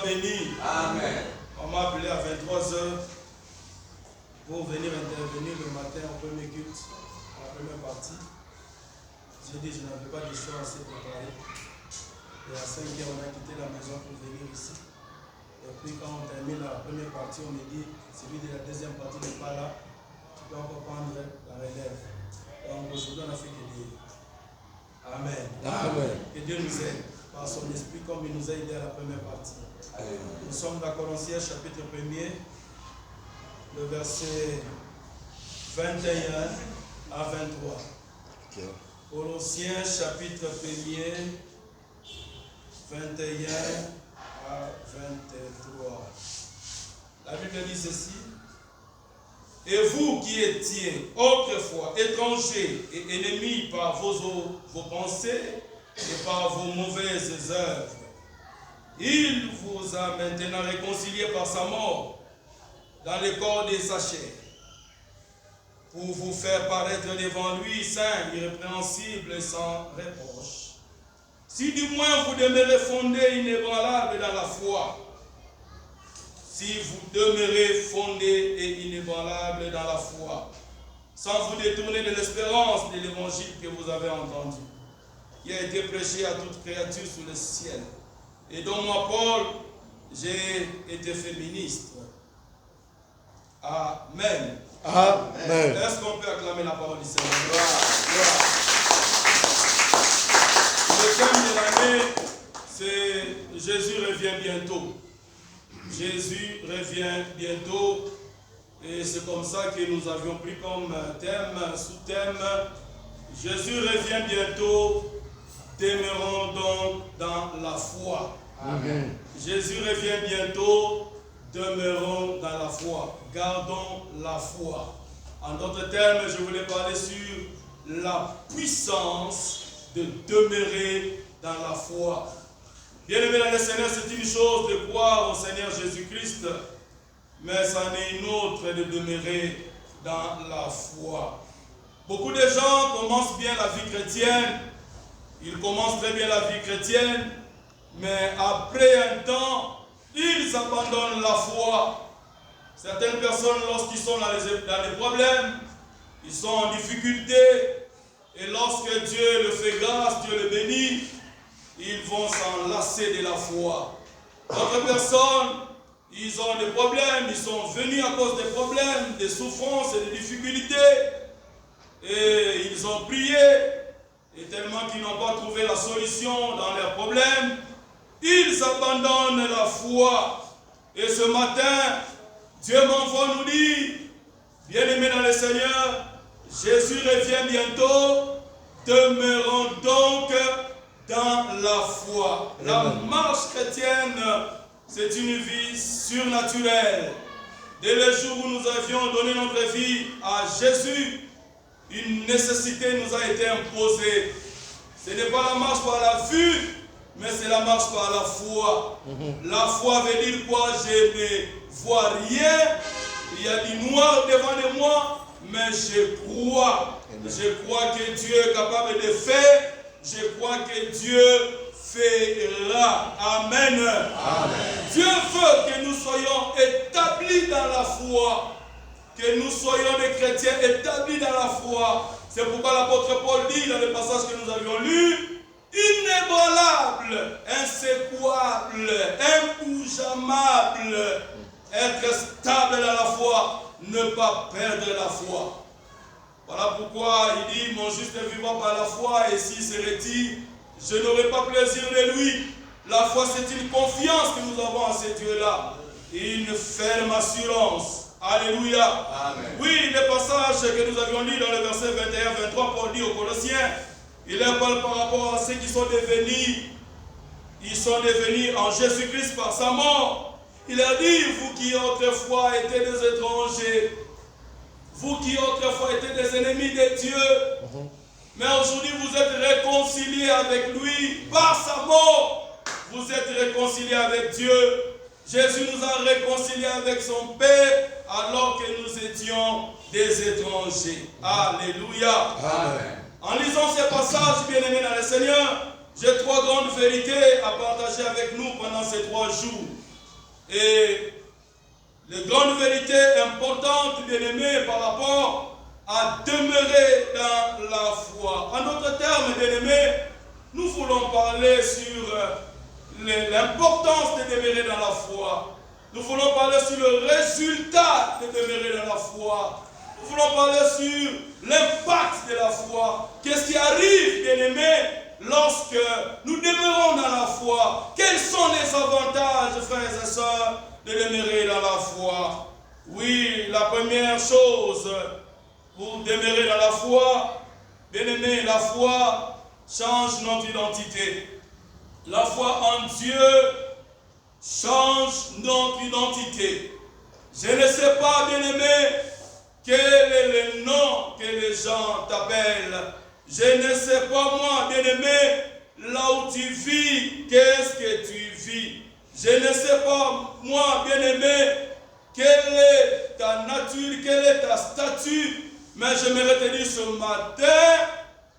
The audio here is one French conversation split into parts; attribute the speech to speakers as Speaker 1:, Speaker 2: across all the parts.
Speaker 1: béni.
Speaker 2: Amen.
Speaker 1: On m'a appelé à 23h pour venir intervenir le matin au premier culte, à la première partie. J'ai dit je n'avais pas de choix à se préparer. Et à 5h, on a quitté la maison pour venir ici. Et puis quand on termine la première partie, on me dit celui de la deuxième partie n'est pas là. Tu peux encore prendre la relève. Donc aujourd'hui, on a fait que dire. Amen.
Speaker 2: Amen.
Speaker 1: Que Dieu nous aide par son esprit comme il nous a aidé à la première partie.
Speaker 2: Amen.
Speaker 1: Nous sommes dans Colossiens chapitre 1er, le verset 21 à 23.
Speaker 2: Okay.
Speaker 1: Colossiens chapitre 1er, 21 à 23. La Bible dit ceci. Et vous qui étiez autrefois étrangers et ennemis par vos pensées et par vos mauvaises œuvres, il vous a maintenant réconciliés par sa mort dans le corps de sa chair, pour vous faire paraître devant lui saint, irrépréhensible et sans reproche. Si du moins vous demeurez fondés, inébranlables dans la foi, si vous demeurez fondés et inébranlables dans la foi, sans vous détourner de l'espérance de l'évangile que vous avez entendu, qui a été prêché à toute créature sous le ciel, et dont moi, Paul, j'ai été fait ministre. Amen.
Speaker 2: Amen.
Speaker 1: Est-ce qu'on peut acclamer la parole du Seigneur? Le thème de l'année, c'est Jésus revient bientôt. Jésus revient bientôt. Et c'est comme ça que nous avions pris comme thème, sous-thème, Jésus revient bientôt, demeurons donc dans la foi.
Speaker 2: Amen.
Speaker 1: Jésus revient bientôt, demeurons dans la foi. Gardons la foi. En d'autres termes, je voulais parler sur la puissance de demeurer dans la foi. Bien-aimé dans le Seigneur, c'est une chose de croire au Seigneur Jésus-Christ, mais c'en est une autre de demeurer dans la foi. Beaucoup de gens commencent bien la vie chrétienne, ils commencent très bien la vie chrétienne, mais après un temps, ils abandonnent la foi. Certaines personnes, lorsqu'ils sont dans les problèmes, ils sont en difficulté, et lorsque Dieu le fait grâce, Dieu le bénit, ils vont s'enlacer de la foi. D'autres personnes, ils ont des problèmes, ils sont venus à cause des problèmes, des souffrances et des difficultés, et ils ont prié, et tellement qu'ils n'ont pas trouvé la solution dans leurs problèmes, ils abandonnent la foi. Et ce matin, Dieu m'envoie nous dire, bien-aimés dans le Seigneur, Jésus revient bientôt, demeurons donc dans la foi. La marche chrétienne, c'est une vie surnaturelle. Dès le jour où nous avions donné notre vie à Jésus, une nécessité nous a été imposée. Ce n'est pas la marche par la vue, mais c'est la marche par la foi. La foi veut dire quoi? Je ne vois rien. Il y a du noir devant moi, mais je crois. Je crois que Dieu est capable de faire. Je crois que Dieu fera. Amen. Amen. Dieu veut que nous soyons établis dans la foi. Que nous soyons des chrétiens établis dans la foi. C'est pourquoi l'apôtre Paul dit dans le passage que nous avions lu, inébranlable, insécouable, imbougeable, être stable dans la foi, ne pas perdre la foi. Voilà pourquoi il dit, mon juste est vivant par la foi, et s'il se retire, je n'aurai pas plaisir de lui. La foi, c'est une confiance que nous avons en ce Dieu-là, et une ferme assurance. Alléluia. Amen. Oui, le passage que nous avions lu dans le verset 21-23, Paul dit aux Colossiens, il leur parle par rapport à ceux qui sont devenus, ils sont devenus en Jésus-Christ par sa mort. Il a dit, vous qui autrefois étiez des étrangers, vous qui autrefois étiez des ennemis de Dieu, mais aujourd'hui vous êtes réconciliés avec lui par sa mort. Vous êtes réconciliés avec Dieu. Jésus nous a réconciliés avec son Père alors que nous étions des étrangers. Alléluia. Amen. En lisant ces passages, bien-aimés dans le Seigneur, j'ai 3 grandes vérités à partager avec nous pendant ces 3 jours. Et les grandes vérités importantes, bien-aimés, par rapport à demeurer dans la foi. En d'autres termes, bien-aimés, nous voulons parler sur l'importance de demeurer dans la foi. Nous voulons parler sur le résultat de demeurer dans la foi. Nous voulons parler sur l'impact de la foi. Qu'est-ce qui arrive, bien-aimés, lorsque nous demeurons dans la foi? Quels sont les avantages, frères et sœurs, de demeurer dans la foi? Oui, la première chose pour demeurer dans la foi, bien-aimés, la foi change notre identité. La foi en Dieu change notre identité. Je ne sais pas, bien-aimé, quel est le nom que les gens t'appellent. Je ne sais pas, moi, bien-aimé, là où tu vis, qu'est-ce que tu vis. Je ne sais pas, moi, bien-aimé, quelle est ta nature, quelle est ta statut. Mais j'aimerais te dire ce matin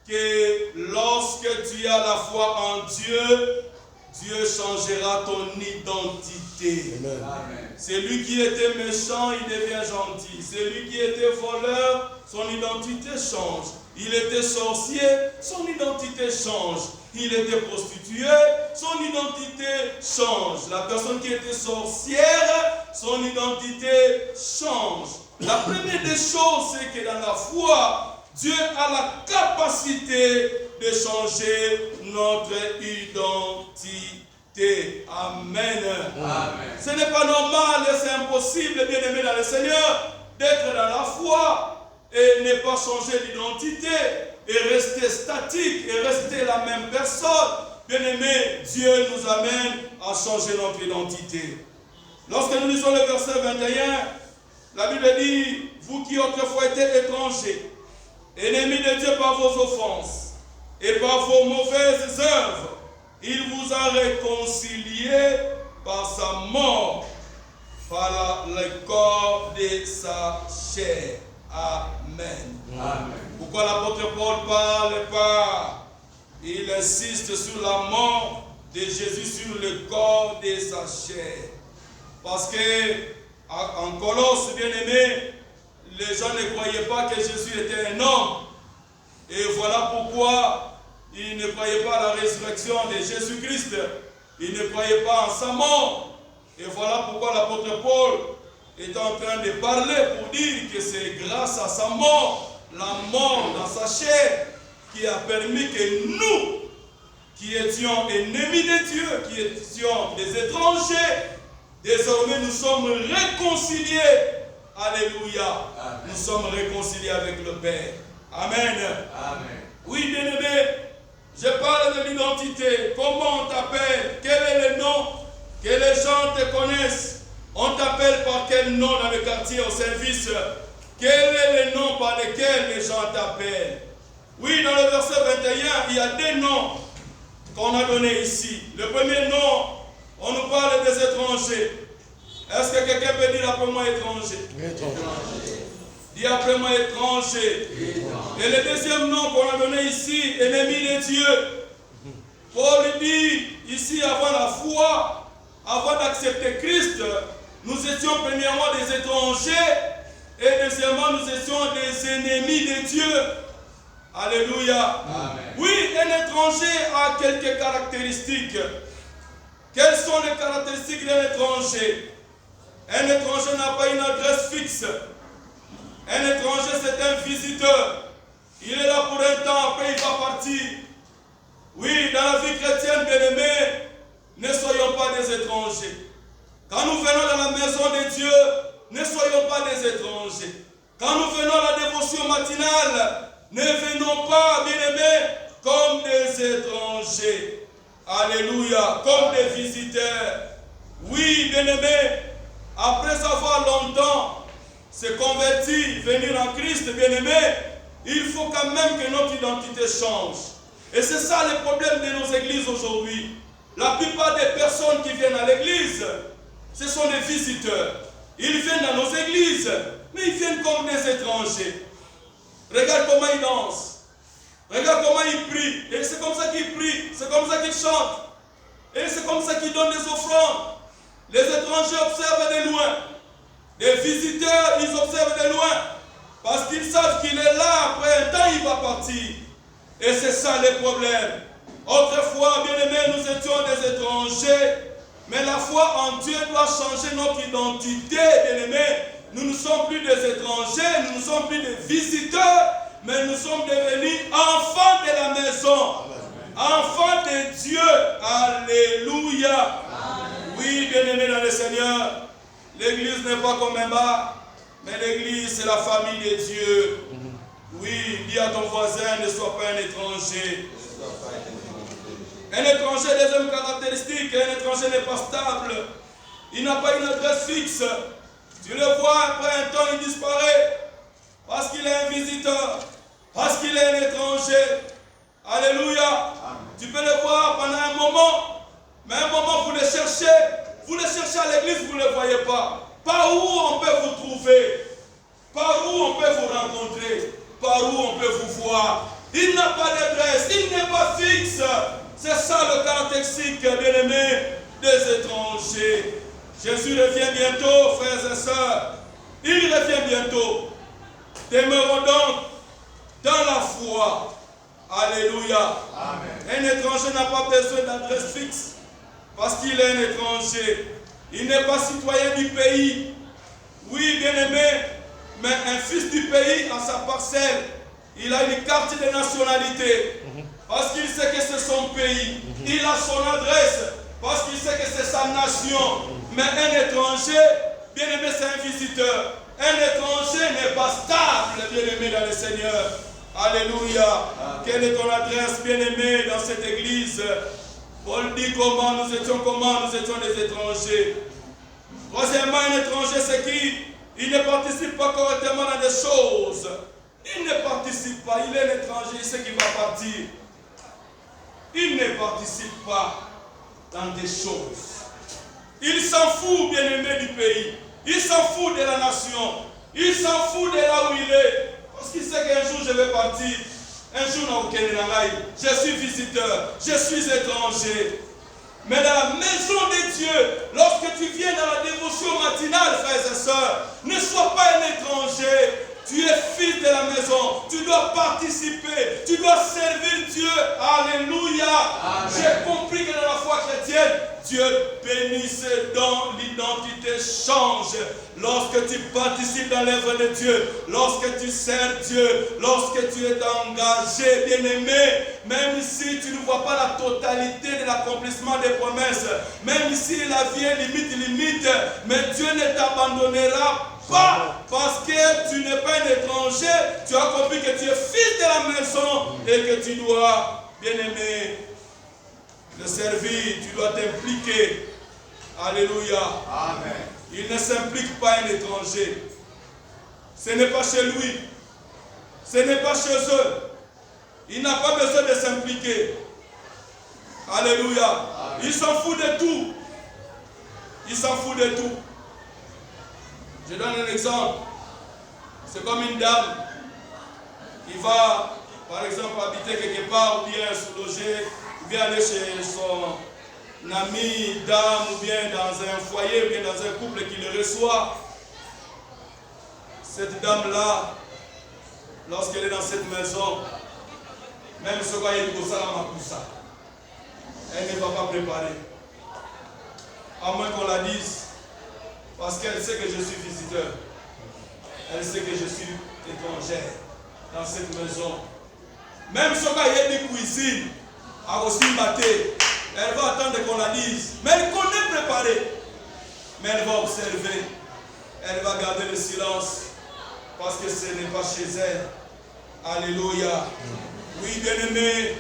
Speaker 1: que lorsque tu as la foi en Dieu, Dieu changera ton identité. Amen. Celui qui était méchant, il devient gentil. Celui qui était voleur, son identité change. Il était sorcier, son identité change. Il était prostitué, son identité change. La personne qui était sorcière, son identité change. La première des choses, c'est que dans la foi, Dieu a la capacité de changer notre identité. Amen. Amen. Ce n'est pas normal et c'est impossible, bien-aimé dans le Seigneur, d'être dans la foi et ne pas changer d'identité et rester statique et rester la même personne. Bien-aimé, Dieu nous amène à changer notre identité. Lorsque nous lisons le verset 21, la Bible dit, vous qui autrefois étiez étrangers, ennemis de Dieu par vos offenses et par vos mauvaises œuvres, il vous a réconciliés par sa mort, par le corps de sa chair. Amen. Amen. Pourquoi l'apôtre Paul parle pas? Il insiste sur la mort de Jésus sur le corps de sa chair. Parce que en Colosse, bien-aimé, les gens ne croyaient pas que Jésus était un homme. Et voilà pourquoi ils ne croyaient pas à la résurrection de Jésus-Christ. Ils ne croyaient pas en sa mort. Et voilà pourquoi l'apôtre Paul est en train de parler pour dire que c'est grâce à sa mort, la mort dans sa chair, qui a permis que nous, qui étions ennemis de Dieu, qui étions des étrangers, désormais nous sommes réconciliés. Alléluia. Amen. Nous sommes réconciliés avec le Père. Amen. Amen. Oui, bien-aimé, je parle de l'identité. Comment on t'appelle? Quel est le nom que les gens te connaissent? On t'appelle par quel nom dans le quartier au service? Quel est le nom par lequel les gens t'appellent? Oui, dans le verset 21, il y a des noms qu'on a donnés ici. Le premier nom, on nous parle des étrangers. Est-ce que quelqu'un peut dire après moi étranger? Étranger. Dis après moi étranger. Et le deuxième nom qu'on a donné ici, ennemi de Dieu. Paul dit ici, avant la foi, avant d'accepter Christ, nous étions premièrement des étrangers et deuxièmement nous étions des ennemis de Dieu. Alléluia. Amen. Oui, un étranger a quelques caractéristiques. Quelles sont les caractéristiques d'un étranger? Un étranger n'a pas une adresse fixe. Un étranger, c'est un visiteur. Il est là pour un temps, après il va partir. Oui, dans la vie chrétienne, bien-aimés, ne soyons pas des étrangers. Quand nous venons dans la maison de Dieu, ne soyons pas des étrangers. Quand nous venons à la dévotion matinale, ne venons pas, bien-aimés, comme des étrangers. Alléluia, comme des visiteurs. Oui, bien-aimés, après avoir longtemps se converti, venir en Christ, bien-aimés, il faut quand même que notre identité change. Et c'est ça le problème de nos églises aujourd'hui. La plupart des personnes qui viennent à l'église, ce sont des visiteurs. Ils viennent dans nos églises, mais ils viennent comme des étrangers. Regarde comment ils dansent. Regarde comment ils prient. Et c'est comme ça qu'ils prient. C'est comme ça qu'ils chantent. Et c'est comme ça qu'ils donnent des offrandes. Les étrangers observent de loin. Les visiteurs, ils observent de loin. Parce qu'ils savent qu'il est là, après un temps, il va partir. Et c'est ça le problème. Autrefois, bien-aimés, nous étions des étrangers. Mais la foi en Dieu doit changer notre identité, bien-aimés. Nous ne sommes plus des étrangers, nous ne sommes plus des visiteurs, mais nous sommes devenus enfants de la maison. Enfants de Dieu. Alléluia. Oui, bien-aimés dans le Seigneur, l'église n'est pas comme un bar, mais l'église c'est la famille de Dieu. Oui, dis à ton voisin, ne sois pas un étranger. Un étranger, deuxième caractéristique, un étranger n'est pas stable. Il n'a pas une adresse fixe. Tu le vois, après un temps, il disparaît. Parce qu'il est un visiteur. Parce qu'il est un étranger. Alléluia. Amen. Tu peux le voir pendant un moment. Mais un moment, vous le cherchez. Vous le cherchez à l'église, vous ne le voyez pas. Par où on peut vous trouver? Par où on peut vous rencontrer? Par où on peut vous voir? Il n'a pas d'adresse. Il n'est pas fixe. C'est ça le caractéristique, bien-aimé, des étrangers. Jésus revient bientôt, frères et sœurs. Il revient bientôt. Demeurons donc dans la foi. Alléluia. Amen. Un étranger n'a pas besoin d'adresse fixe parce qu'il est un étranger. Il n'est pas citoyen du pays. Oui, bien-aimé, mais un fils du pays a sa parcelle. Il a une carte de nationalité. Parce qu'il sait que c'est son pays. Il a son adresse. Parce qu'il sait que c'est sa nation. Mais un étranger, bien-aimé, c'est un visiteur. Un étranger n'est pas stable, bien-aimé, dans le Seigneur. Alléluia. Quelle est ton adresse, bien-aimé, dans cette église? Paul dit comment nous étions des étrangers. Troisièmement, un étranger, c'est qui? Il ne participe pas correctement dans des choses. Il ne participe pas. Il est un étranger, il sait qu'il va partir. Il ne participe pas dans des choses. Il s'en fout, bien-aimé, du pays. Il s'en fout de la nation. Il s'en fout de là où il est. Parce qu'il sait qu'un jour je vais partir. Un jour, je suis visiteur. Je suis étranger. Mais dans la maison de Dieu, lorsque tu viens dans la dévotion matinale, frères et sœurs, ne sois pas un étranger. Tu es fils de la maison. Tu dois participer. Tu dois servir Dieu. Alléluia. J'ai compris que dans la foi chrétienne, Dieu bénisse donc l'identité change. Lorsque tu participes dans l'œuvre de Dieu, lorsque tu sers Dieu, lorsque tu es engagé, bien-aimé, même si tu ne vois pas la totalité de l'accomplissement des promesses, même si la vie est limite, mais Dieu ne t'abandonnera pas parce que tu n'es pas un étranger. Tu as compris que tu es fils de la maison et que tu dois, bien-aimé, le servir, tu dois t'impliquer. Alléluia. Amen. Il ne s'implique pas un étranger. Ce n'est pas chez lui. Ce n'est pas chez eux. Il n'a pas besoin de s'impliquer. Alléluia. Amen. Il s'en fout de tout. Il s'en fout de tout. Je donne un exemple. C'est comme une dame qui va, par exemple, habiter quelque part ou bien se loger, ou bien aller chez son ami, dame, ou bien dans un foyer, ou bien dans un couple qui le reçoit. Cette dame-là, lorsqu'elle est dans cette maison, même ce qu'il y a du ça, elle ne va pas préparer. À moins qu'on la dise. Parce qu'elle sait que je suis visiteur. Elle sait que je suis étrangère dans cette maison. Même si elle y a des cuisines, à Rosimbaté, elle va attendre qu'on la dise. Mais elle connaît préparer. Mais elle va observer. Elle va garder le silence. Parce que ce n'est pas chez elle. Alléluia. Oui, bien-aimé,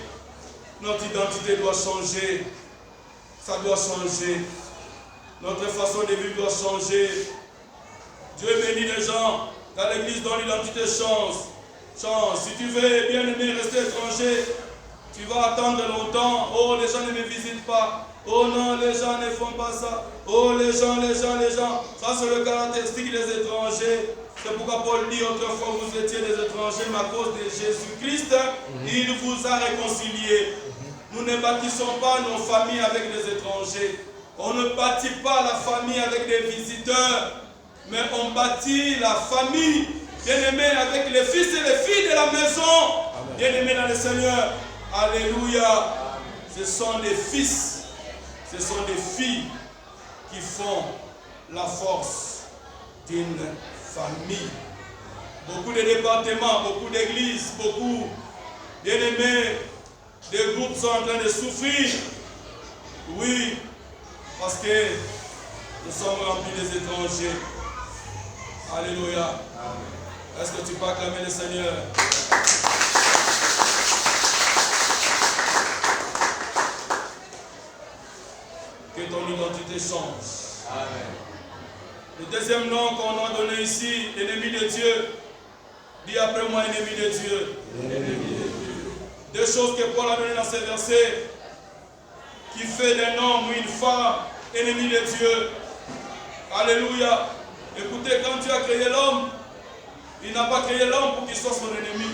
Speaker 1: notre identité doit changer. Ça doit changer. Notre façon de vivre doit changer. Dieu bénit les gens dans l'église dont l'identité change. Si tu veux, bien aimé, rester étranger, tu vas attendre longtemps. Oh, les gens ne me visitent pas. Oh non, les gens ne font pas ça. Oh, les gens. Ça, c'est le caractéristique des étrangers. C'est pourquoi Paul dit autrefois vous étiez des étrangers, mais à cause de Jésus-Christ, il vous a réconciliés. Nous ne bâtissons pas nos familles avec des étrangers. On ne bâtit pas la famille avec des visiteurs, mais on bâtit la famille, bien-aimés, avec les fils et les filles de la maison. Bien-aimés dans le Seigneur. Alléluia. Ce sont des fils, ce sont des filles qui font la force d'une famille. Beaucoup de départements, beaucoup d'églises, beaucoup, bien-aimés, des groupes sont en train de souffrir. Oui, parce que nous sommes remplis des étrangers. Alléluia. Est-ce que tu peux acclamer le Seigneur? Que ton identité change. Amen. Le deuxième nom qu'on a donné ici, ennemi de Dieu. Dis après moi, ennemi de Dieu. Ennemi de Dieu. Deux choses que Paul a données dans ces versets. Qui fait d'un homme ou une femme ennemi de Dieu. Alléluia. Écoutez, quand Dieu a créé l'homme, il n'a pas créé l'homme pour qu'il soit son ennemi.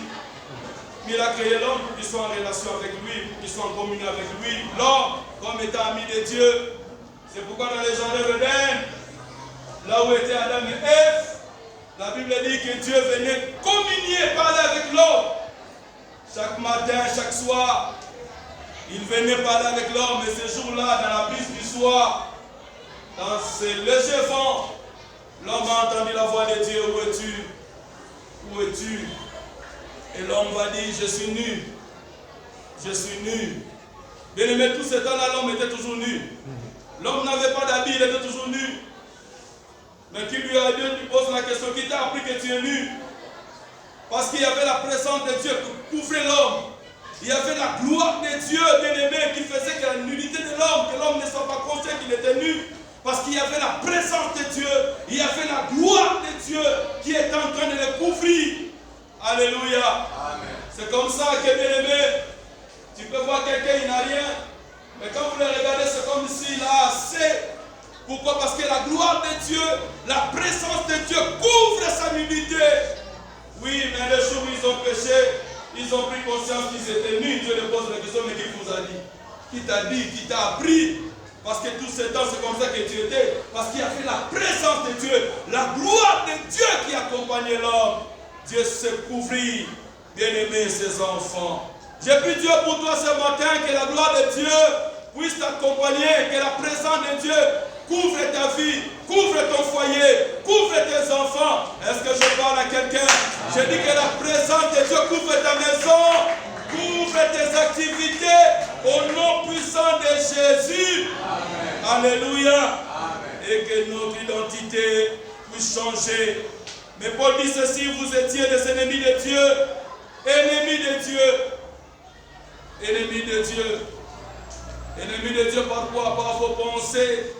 Speaker 1: Mais il a créé l'homme pour qu'il soit en relation avec lui, pour qu'il soit en communion avec lui. L'homme, comme étant ami de Dieu. C'est pourquoi dans les jardins d'Éden, là où étaient Adam et Ève, la Bible dit que Dieu venait communier, parler avec l'homme. Chaque matin, chaque soir, il venait parler avec l'homme. Et ce jour-là, dans la brise du soir, dans ce léger vent, l'homme a entendu la voix de Dieu. Où es-tu? Où es-tu? Et l'homme va dire, je suis nu. Je suis nu. Bien aimé, tout ce temps-là, l'homme était toujours nu. L'homme n'avait pas d'habit, il était toujours nu. Mais qui lui a dit, tu poses la question, qui t'a appris que tu es nu? Parce qu'il y avait la présence de Dieu pour couvrir l'homme. Il y avait la gloire de Dieu, bien-aimé, qui faisait que la nudité de l'homme, que l'homme ne soit pas conscient qu'il était nu. Parce qu'il y avait la présence de Dieu, il y avait la gloire de Dieu qui était en train de le couvrir. Alléluia. C'est comme ça que, bien-aimé, tu peux voir quelqu'un, il n'a rien. Mais quand vous le regardez, c'est comme s'il a assez. Pourquoi? Parce que la gloire de Dieu, la présence de Dieu couvre sa nudité. Oui, mais le jour où ils ont péché, ils ont pris conscience qu'ils étaient nus. Dieu leur pose la question, mais qui vous a dit? Qui t'a dit? Qui t'a appris? Parce que tout ce temps, c'est comme ça que tu étais. Parce qu'il y avait la présence de Dieu, la gloire de Dieu qui accompagnait l'homme. Dieu s'est couvert, bien-aimé, ses enfants. J'ai pris Dieu pour toi ce matin, que la gloire de Dieu puisse t'accompagner, que la présence de Dieu couvre ta vie, couvre ton foyer, couvre tes enfants. Est-ce que je parle à quelqu'un? Je dis que la présence de Dieu couvre ta maison, couvre tes activités, au nom puissant de Jésus. Amen. Alléluia. Amen. Et que notre identité puisse changer. Mais Paul dit ceci, vous étiez des ennemis de Dieu. Ennemis de Dieu. Ennemis de Dieu. Ennemis de Dieu par quoi? Par vos pensées.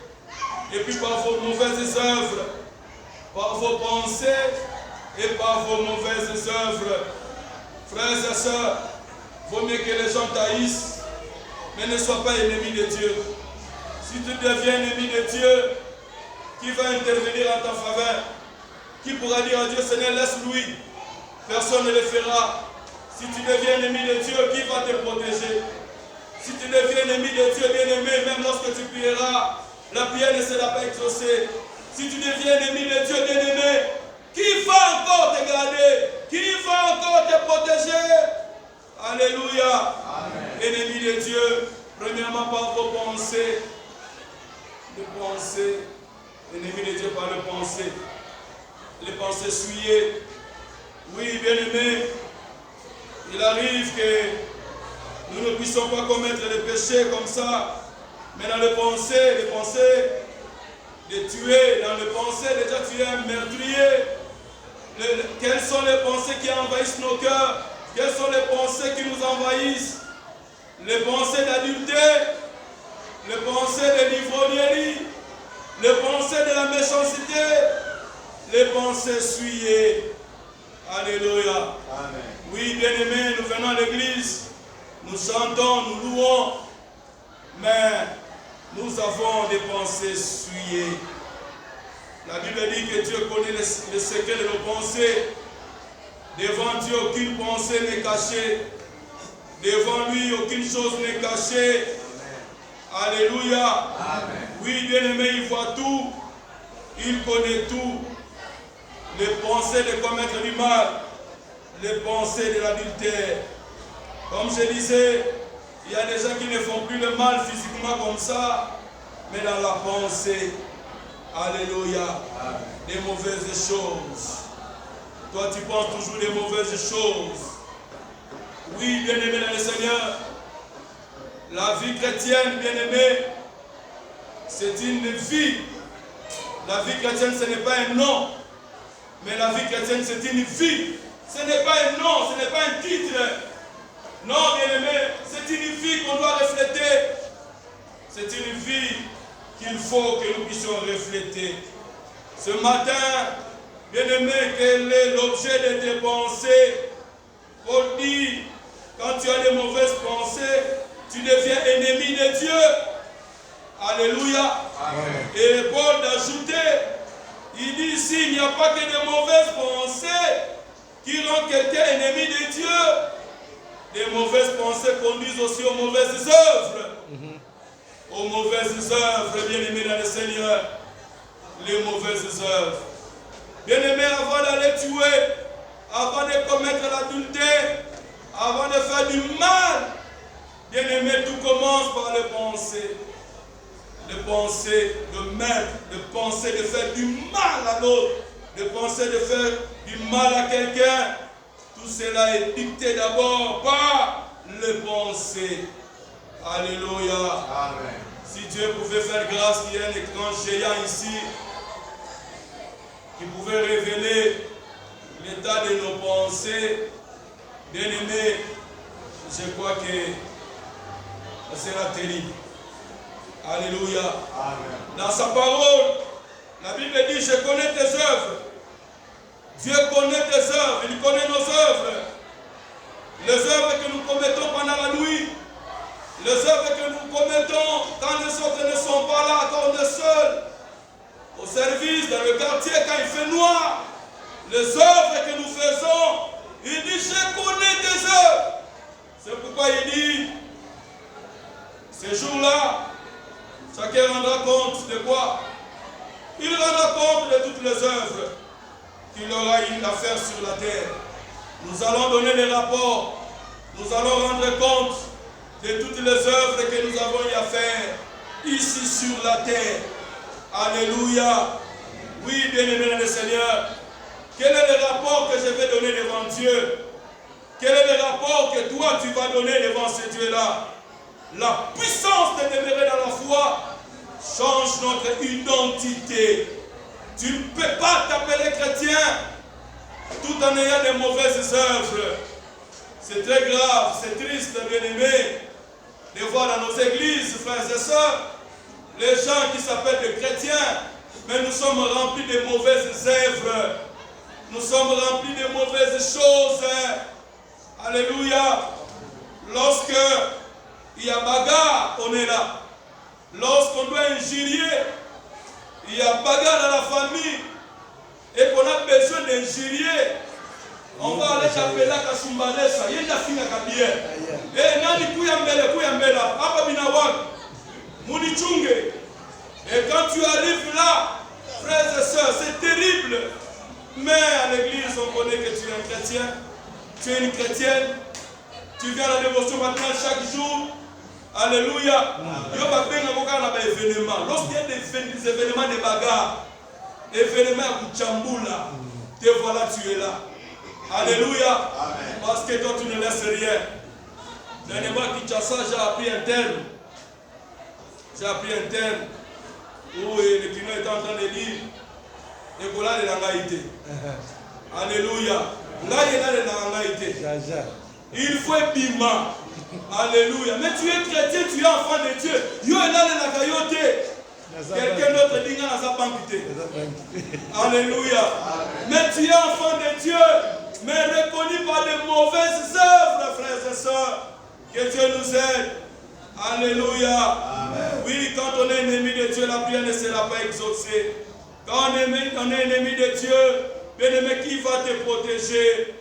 Speaker 1: Et puis par vos mauvaises œuvres. Par vos pensées et par vos mauvaises œuvres. Frères et sœurs, vaut mieux que les gens t'haïssent, mais ne sois pas ennemi de Dieu. Si tu deviens ennemi de Dieu, qui va intervenir en ta faveur? Qui pourra dire à Dieu, Seigneur, laisse-lui? Personne ne le fera. Si tu deviens ennemi de Dieu, qui va te protéger? Si tu deviens ennemi de Dieu, bien-aimé, même lorsque tu prieras, la prière ne sera pas exaucée. Si tu deviens ennemi de Dieu, bien-aimé, qui va encore te garder? Qui va encore te protéger? Alléluia. Amen. Ennemi de Dieu, premièrement par vos pensées. Les pensées. Ennemi de Dieu par les pensées. Les pensées souillées. Oui, bien-aimé, il arrive que nous ne puissions pas commettre les péchés comme ça. Mais dans les pensées de tuer, dans les pensées déjà tu es un meurtrier. Quelles sont les pensées qui envahissent nos cœurs? Quelles sont les pensées qui nous envahissent? Les pensées d'adultère, les pensées de l'ivrognerie, les pensées de la méchanceté, les pensées souillées. Alléluia. Amen. Oui, bien-aimés, nous venons à l'église, nous chantons, nous louons, mais nous avons des pensées souillées. La Bible dit que Dieu connaît les secrets de nos pensées. Devant Dieu, aucune pensée n'est cachée. Devant lui, aucune chose n'est cachée. Alléluia.
Speaker 3: Amen.
Speaker 1: Oui, bien-aimé, il voit tout. Il connaît tout. Les pensées de commettre du mal. Les pensées de l'adultère. Comme je disais, il y a des gens qui ne font plus le mal physiquement comme ça, mais dans la pensée. Alléluia.
Speaker 3: Amen.
Speaker 1: Des mauvaises choses. Toi, tu penses toujours des mauvaises choses. Oui, bien-aimé dans le Seigneur, la vie chrétienne, bien-aimé, c'est une vie. La vie chrétienne, ce n'est pas un nom, mais la vie chrétienne, c'est une vie. Ce n'est pas un nom, ce n'est pas un titre. Non, bien-aimé, c'est une vie qu'on doit refléter. C'est une vie qu'il faut que nous puissions refléter. Ce matin, bien-aimé, quel est l'objet de tes pensées? Paul dit, quand tu as des mauvaises pensées, tu deviens ennemi de Dieu. Alléluia.
Speaker 3: Amen.
Speaker 1: Et Paul d'ajouter, il dit ici, il n'y a pas que de mauvaises pensées qui rendent quelqu'un ennemi de Dieu. Les mauvaises pensées conduisent aussi aux mauvaises œuvres. Aux mauvaises œuvres, bien-aimés dans le Seigneur. Les mauvaises œuvres. Bien-aimés, avant d'aller tuer, avant de commettre l'adultère, avant de faire du mal, bien-aimés, tout commence par les pensées. De penser de mettre, de penser de faire du mal à l'autre, de penser de faire du mal à quelqu'un. Tout cela est dicté d'abord par les pensées. Alléluia.
Speaker 3: Amen.
Speaker 1: Si Dieu pouvait faire grâce qu'il y ait un écran géant ici, qui pouvait révéler l'état de nos pensées, bien aimés, je crois que ça sera terrible. Alléluia.
Speaker 3: Amen.
Speaker 1: Dans sa parole, la Bible dit, je connais tes œuvres. Dieu connaît tes œuvres, il connaît nos œuvres. Les œuvres que nous commettons pendant la nuit, les œuvres que nous commettons quand les autres ne sont pas là, quand on est seul, au service, dans le quartier, quand il fait noir, les œuvres que nous faisons, il dit, je connais tes œuvres. C'est pourquoi il dit, ces jours-là, chacun rendra compte de quoi? Il rendra compte de toutes les œuvres qu'il aura eu à faire sur la terre. Nous allons donner les rapports. Nous allons rendre compte de toutes les œuvres que nous avons eu à faire ici sur la terre. Alléluia. Oui, bien-aimé dans le Seigneur. Quel est le rapport que je vais donner devant Dieu? Quel est le rapport que toi tu vas donner devant ce Dieu-là? La puissance de demeurer dans la foi change notre identité. Tu ne peux pas t'appeler chrétien tout en ayant de mauvaises œuvres. C'est très grave, c'est triste, bien-aimé, de voir dans nos églises, frères et sœurs, les gens qui s'appellent des chrétiens, mais nous sommes remplis de mauvaises œuvres. Nous sommes remplis de mauvaises choses. Alléluia. Lorsque il y a bagarre, on est là. Lorsqu'on doit injurier, il y a bagarre dans la famille et qu'on a besoin d'injurier, on va aller taper là Kasumbalesa, il y a fini à bien. Et nani kuyambela, papa binawak, munichunge. Et quand tu arrives là, frères et sœurs, c'est terrible. Mais à l'église, on connaît que tu es un chrétien, tu es une chrétienne, tu viens à la dévotion maintenant chaque jour. Alléluia. Lorsqu'il y a des événements de bagarre, événements à Kuchambula, te voilà, tu es là. Alléluia.
Speaker 3: Amen.
Speaker 1: Parce que toi, tu ne laisses rien. Dernièrement, Kinshasa, j'ai appris un terme. J'ai appris un terme où le Kino est en train de dire Ekola de l'angaïté. Alléluia. Là, il y a de l'angaïté. Il faut bima. Alléluia. Mais tu es chrétien, tu es enfant de Dieu. Yo est là de la cailloté. Quelqu'un d'autre dit dans sa banquité. Alléluia. Mais tu es enfant de Dieu, mais reconnu par de mauvaises œuvres, frères et sœurs. Que Dieu nous aide. Alléluia.
Speaker 3: Amen.
Speaker 1: Oui, quand on est ennemi de Dieu, la prière ne sera pas exaucée. Quand on est ennemi de Dieu, bien-aimé, qui va te protéger?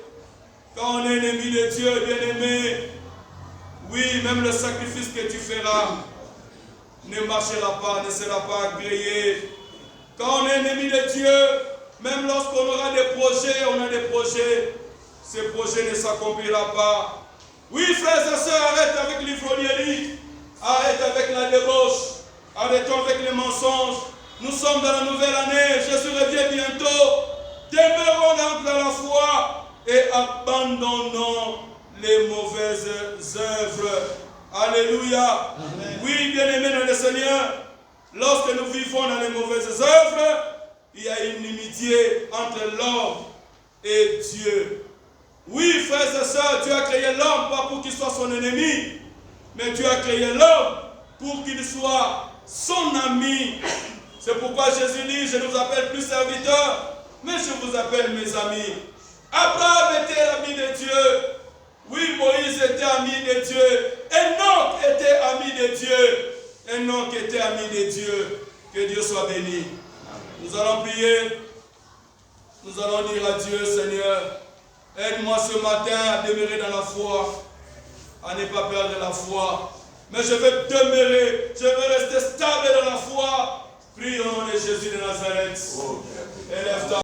Speaker 1: Quand on est ennemi de Dieu, bien-aimé, oui, même le sacrifice que tu feras, ne marchera pas, ne sera pas agréé. Quand on est ennemi de Dieu, même lorsqu'on aura des projets, on a des projets, ces projets ne s'accomplira pas. Oui, frères et sœurs, arrête avec l'ivrognerie, arrête avec la débauche, arrêtons avec les mensonges. Nous sommes dans la nouvelle année, Jésus revient bientôt. Demeurons donc dans la foi et abandonnons les mauvaises œuvres. Alléluia. Amen. Oui, bien-aimés dans le Seigneur, lorsque nous vivons dans les mauvaises œuvres, il y a une inimitié entre l'homme et Dieu. Oui, frères et sœurs, Dieu a créé l'homme pas pour qu'il soit son ennemi, mais Dieu a créé l'homme pour qu'il soit son ami. C'est pourquoi Jésus dit, je ne vous appelle plus serviteurs, mais je vous appelle mes amis. Abraham était l'ami de Dieu. Oui, Moïse était ami de Dieu. Enoch était ami de Dieu. Enoch était ami de Dieu. Que Dieu soit béni. Nous allons prier. Nous allons dire à Dieu, Seigneur, aide-moi ce matin à demeurer dans la foi, à ne pas perdre la foi. Mais je veux demeurer, je veux